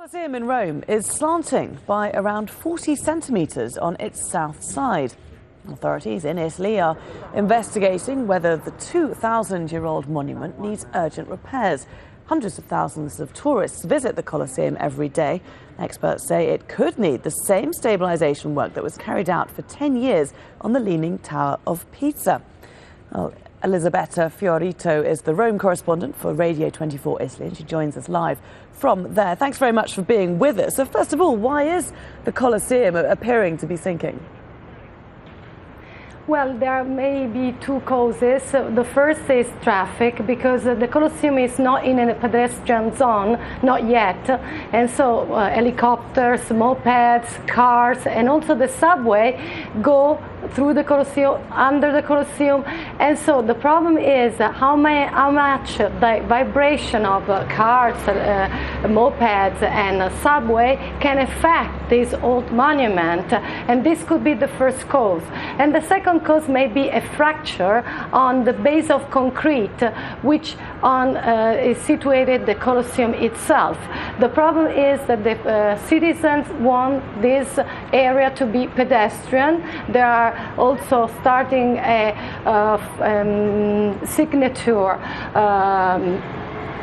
Colosseum in Rome is slanting by around 40 centimetres on its south side. Authorities in Italy are investigating whether the 2,000-year-old monument needs urgent repairs. Hundreds of thousands of tourists visit the Colosseum every day. Experts say it could need the same stabilisation work that was carried out for 10 years on the Leaning Tower of Pisa. Well, Elisabetta Fiorito is the Rome correspondent for Radio 24 Italy, and she joins us live from there. Thanks very much for being with us. So first of all, why is the Colosseum appearing to be sinking? Well, there may be two causes. The first is traffic, because the Colosseum is not in a pedestrian zone, not yet. And so helicopters, mopeds, cars, and also the subway go through the Colosseum, under the Colosseum. And so the problem is how much the vibration of cars, mopeds, and subway can affect this old monument. And this could be the first cause. And the second cause may be a fracture on the base of concrete, which is situated the Colosseum itself. The problem is that the citizens want this area to be pedestrian. There are also starting a signature.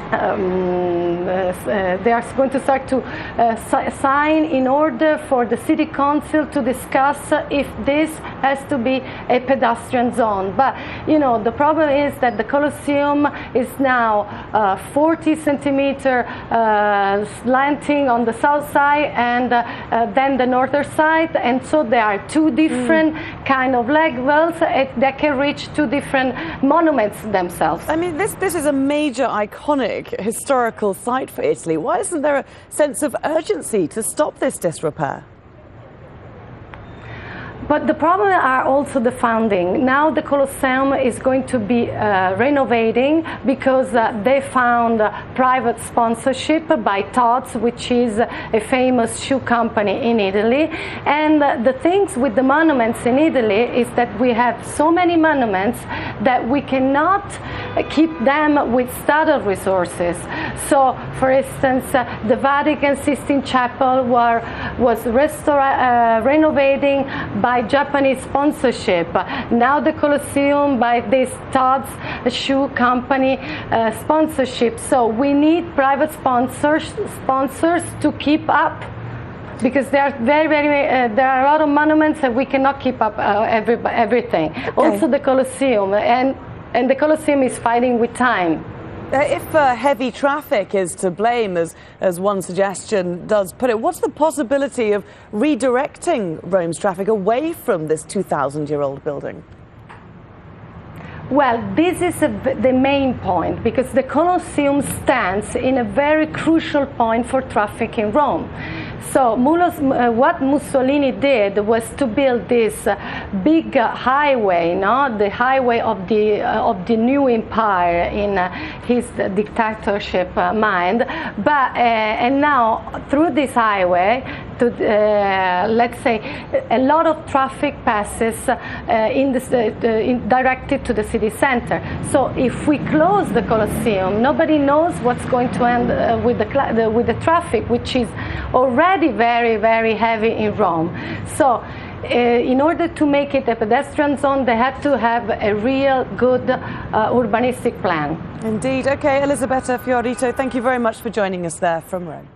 They are going to start to sign in order for the city council to discuss if this has to be a pedestrian zone. But you know, the problem is that the Colosseum is now 40 centimeter slanting on the south side, and then the northern side, and so there are two different kind of levels that can reach two different monuments themselves. I mean, this is a major iconic historical site for Italy. Why isn't there a sense of urgency to stop this disrepair? But the problem are also the funding. Now the Colosseum is going to be renovating because they found private sponsorship by Tod's, which is a famous shoe company in Italy. And the things with the monuments in Italy is that we have so many monuments that we cannot keep them with standard resources. So, for instance, the Vatican Sistine Chapel was renovating by Japanese sponsorship. Now the Colosseum by this Tod's shoe company sponsorship. So we need private sponsors to keep up, because there are there are a lot of monuments that we cannot keep up everything. Okay. Also the Colosseum, and the Colosseum is fighting with time. If heavy traffic is to blame, as one suggestion does put it, what's the possibility of redirecting Rome's traffic away from this 2,000-year-old building? Well, this is the main point, because the Colosseum stands in a very crucial point for traffic in Rome. So what Mussolini did was to build this big highway, the highway of the new empire in his dictatorship mind. But and now through this highway, let's say, a lot of traffic passes directed to the city center. So if we close the Colosseum, nobody knows what's going to end with the traffic, which is already very, very heavy in Rome. So in order to make it a pedestrian zone, they have to have a real good urbanistic plan. Indeed. Okay, Elisabetta Fiorito, thank you very much for joining us there from Rome.